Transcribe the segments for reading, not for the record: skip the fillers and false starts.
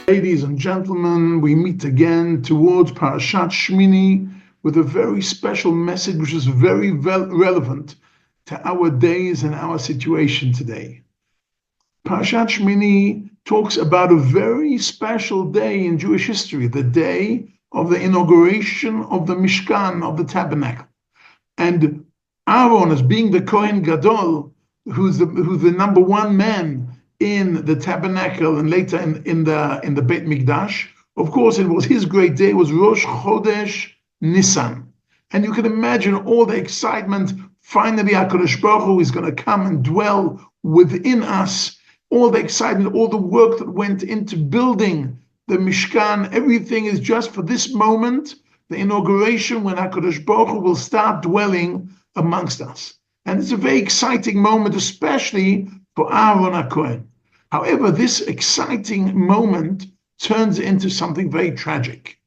Ladies and gentlemen, we meet again towards Parashat Shmini with a very special message which is very relevant to our days and our situation today. Parashat Shmini talks about a very special day in Jewish history, the day of the inauguration of the Mishkan, of the tabernacle. And Aharon, as being the Kohen Gadol, who's the number one man in the tabernacle and later in the Beit Mikdash. Of course, it was his great day. It was Rosh Chodesh Nisan, and you can imagine all the excitement. Finally, HaKadosh Baruch Hu is going to come and dwell within us. All the excitement, all the work that went into building the Mishkan, everything is just for this moment, the inauguration, when HaKadosh Baruch Hu will start dwelling amongst us. And it's a very exciting moment, especially for Aharon HaKohen. However, this exciting moment turns into something very tragic,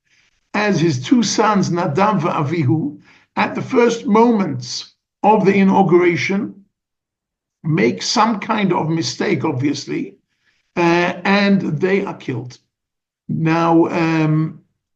as his two sons, Nadav and Avihu, at the first moments of the inauguration, make some kind of mistake, obviously, and they are killed. Now,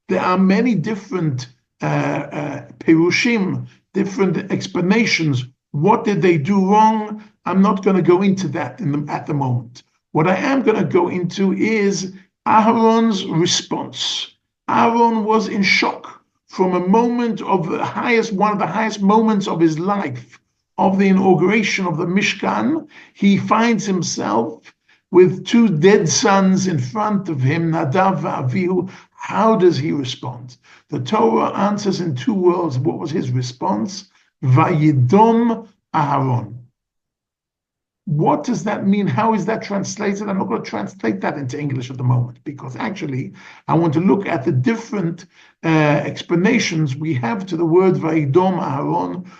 there are many different perushim, different explanations. What did they do wrong? I'm not going to go into that at the moment. What I am going to go into is Aharon's response. Aharon was in shock from a moment of one of the highest moments of his life, of the inauguration of the Mishkan. He finds himself with two dead sons in front of him, Nadav and Avihu. How does he respond? The Torah answers in two words. What was his response? Vayidom Aharon. What does that mean? How is that translated? I'm not going to translate that into English at the moment, because actually I want to look at the different explanations we have to the word Vayidom Aharon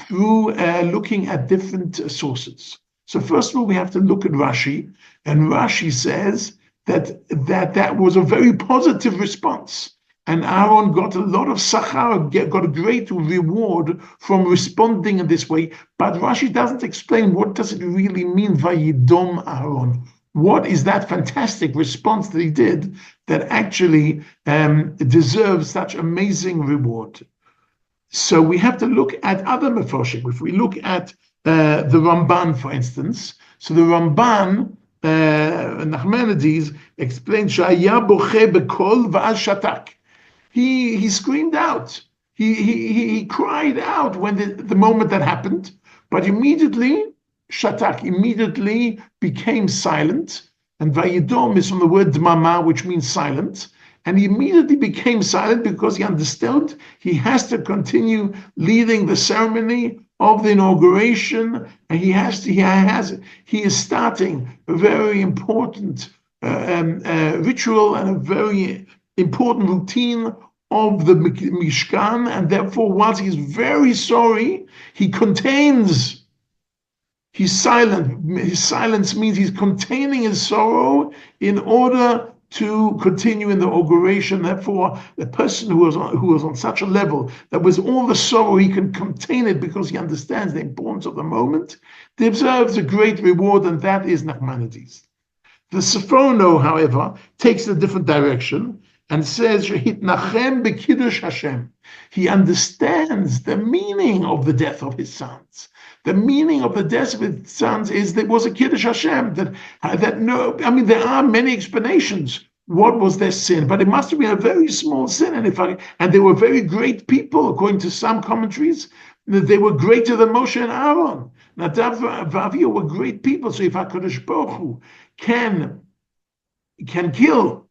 through looking at different sources. So first of all, we have to look at Rashi, and Rashi says that was a very positive response. And Aharon got a lot of sachar, got a great reward from responding in this way. But Rashi doesn't explain what does it really mean, Vayidom Aharon. What is that fantastic response that he did that actually deserves such amazing reward? So we have to look at other meforshim. If we look at the Ramban, for instance, so the Ramban, Nachmanides, explains, Shaya boche bekol va'al shatak. He screamed out. He cried out when the moment that happened, but immediately shatak, immediately became silent. And vayidom is from the word dmama, which means silent. And he immediately became silent because he understood he has to continue leading the ceremony of the inauguration, and he is starting a very important ritual and a very important routine of the Mishkan, and therefore, whilst he's very sorry, he contains. He's silent. His silence means he's containing his sorrow in order to continue in the inauguration. Therefore, the person who was on such a level that with all the sorrow he can contain it because he understands the importance of the moment, deserves a great reward, and that is Nachmanides. The Sephrono, however, takes a different direction and says, "Hitnachem b'kiddush Hashem." He understands the meaning of the death of his sons. The meaning of the death of his sons is that it was a kiddush Hashem. There are many explanations. What was their sin? But it must have been a very small sin. And they were very great people, according to some commentaries. They were greater than Moshe and Aaron. Nadav and Avihu were great people. So if HaKadosh Baruch Hu can kill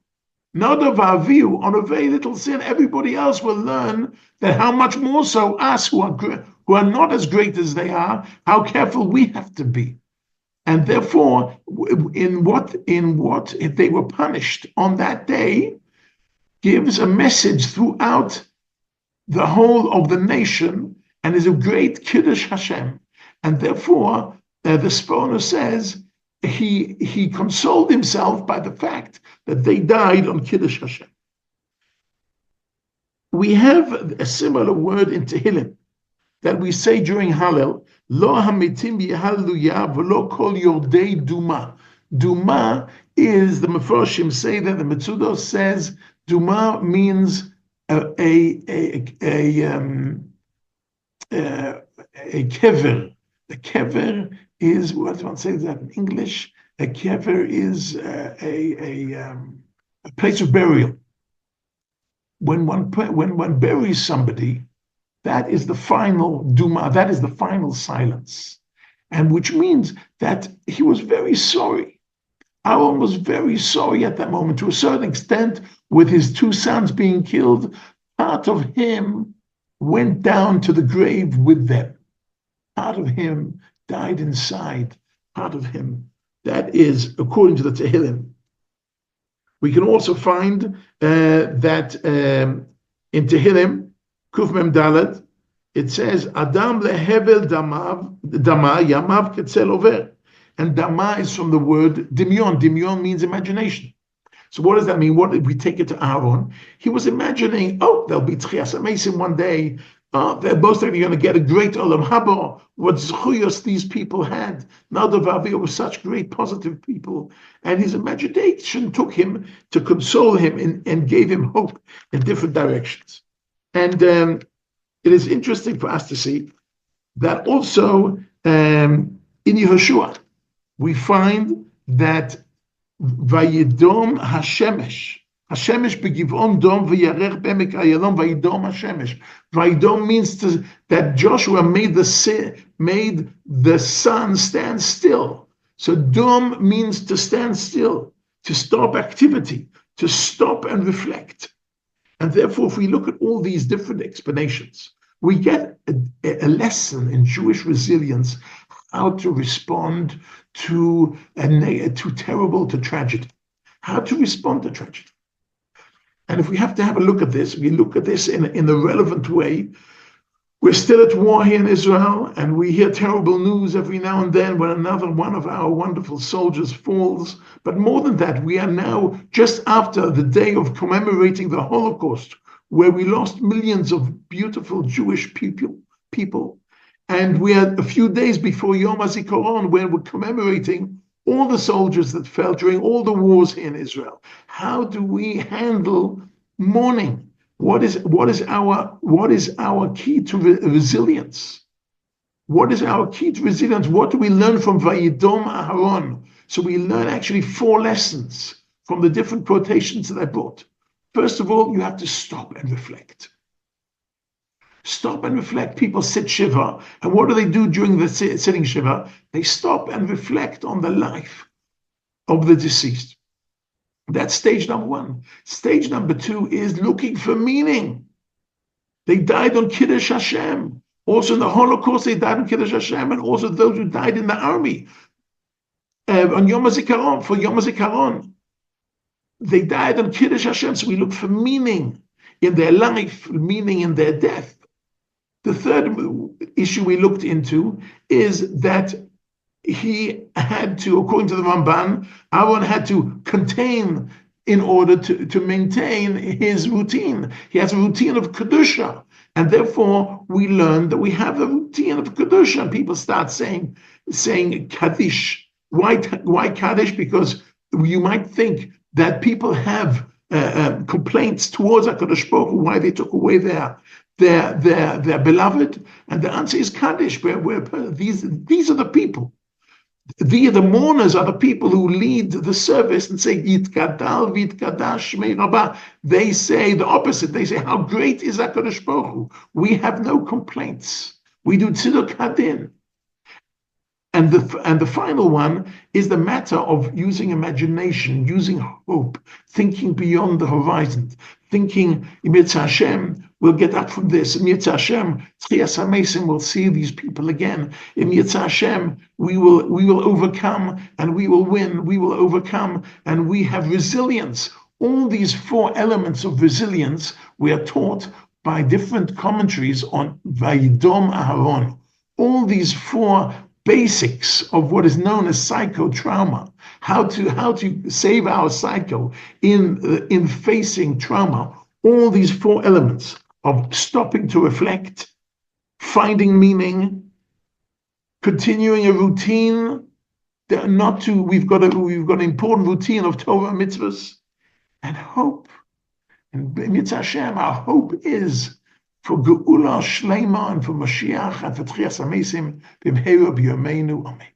Nadav and Avihu on a very little sin, everybody else will learn that how much more so us who are not as great as they are, how careful we have to be. And therefore, in what if they were punished on that day, gives a message throughout the whole of the nation and is a great Kiddush Hashem. And therefore, the Sforno says he consoled himself by the fact that they died on Kiddush Hashem. We have a similar word in Tehillim that we say during Hallel, Lo hamitim yehalleluya v'lo kol yordei duma. Duma is, the Mefarshim say that the Metzudos says Duma means a kever. A kever is, what does one say that in English? A kever is a place of burial. When one buries somebody, that is the final duma, that is the final silence. And which means that he was very sorry. Aharon was very sorry at that moment. To a certain extent, with his two sons being killed, part of him went down to the grave with them. Part of him died inside. Part of him. That is according to the Tehillim. We can also find that in Tehillim, Kuf Mem Daled, it says, Adam lehevel dama yamav ketzel over. And dama is from the word dimyon. Dimyon means imagination. So what does that mean? What did we take it to Aharon? He was imagining, there'll be Tchias HaMesim one day. They're most likely going to get a great Olam Haba. What zchuyos these people had. Nadav Avihu were such great positive people. And his imagination took him to console him and gave him hope in different directions. And it is interesting for us to see that also in Yehoshua, we find that Vayidom Hashemesh. Hashemesh begivon dom v'yarech be'emek ayalon vayidom Hashemesh. Vayidom means that Joshua made the sun stand still. So dom means to stand still, to stop activity, to stop and reflect. And therefore, if we look at all these different explanations, we get a lesson in Jewish resilience, how to respond to to tragedy, how to respond to tragedy. And if we have to have a look at this, we look at this in a relevant way. We're still at war here in Israel, and we hear terrible news every now and then when another one of our wonderful soldiers falls. But more than that, we are now just after the day of commemorating the Holocaust, where we lost millions of beautiful Jewish people. And we are a few days before Yom HaZikaron, where we're commemorating all the soldiers that fell during all the wars here in Israel. How do we handle mourning? What is our key to resilience? What is our key to resilience? What do we learn from Vayidom Aharon? So we learn actually 4 lessons from the different quotations that I brought. First of all, you have to stop and reflect. Stop and reflect. People sit shiva. And what do they do during the sitting shiva? They stop and reflect on the life of the deceased. That's stage number 1. Stage number 2 is looking for meaning. They died on Kiddush Hashem. Also in the Holocaust, they died on Kiddush Hashem, and also those who died in the army on Yom HaZikaron, for Yom HaZikaron. They died on Kiddush Hashem, so we look for meaning in their life, meaning in their death. The third issue we looked into is that he had to, according to the Ramban, Aharon had to contain in order to maintain his routine. He has a routine of Kedusha, and therefore we learn that we have a routine of Kedusha. People start saying Kaddish. Why Kaddish? Because you might think that people have complaints towards HaKadosh Baruch Hu, why they took away their beloved, and the answer is Kaddish. These are the people. The mourners are the people who lead the service and say Yitkadal v'Yitkadash Shmei Rabbah. They say the opposite. They say, how great is HaKadosh Baruch Hu? We have no complaints. We do tzeduk hadin. And the final one is the matter of using imagination, using hope, thinking beyond the horizon, thinking, Yitzhak Hashem, we'll get up from this. In Yitzhak Hashem, Tchias HaMesim will see these people again. In Yitzhak Hashem, we will overcome and we will win. We will overcome and we have resilience. All these 4 elements of resilience we are taught by different commentaries on Vayidom Aharon. All these 4 basics of what is known as psychotrauma, how to save our psycho in facing trauma. All these 4 elements of stopping to reflect, finding meaning, continuing a routine, not to. We've got an important routine of Torah mitzvahs and hope. And Mitzvah Hashem, our hope is for Geula Shleima and for Mashiach and for Tchias HaMesim b'mheira b'yameinu. Amen.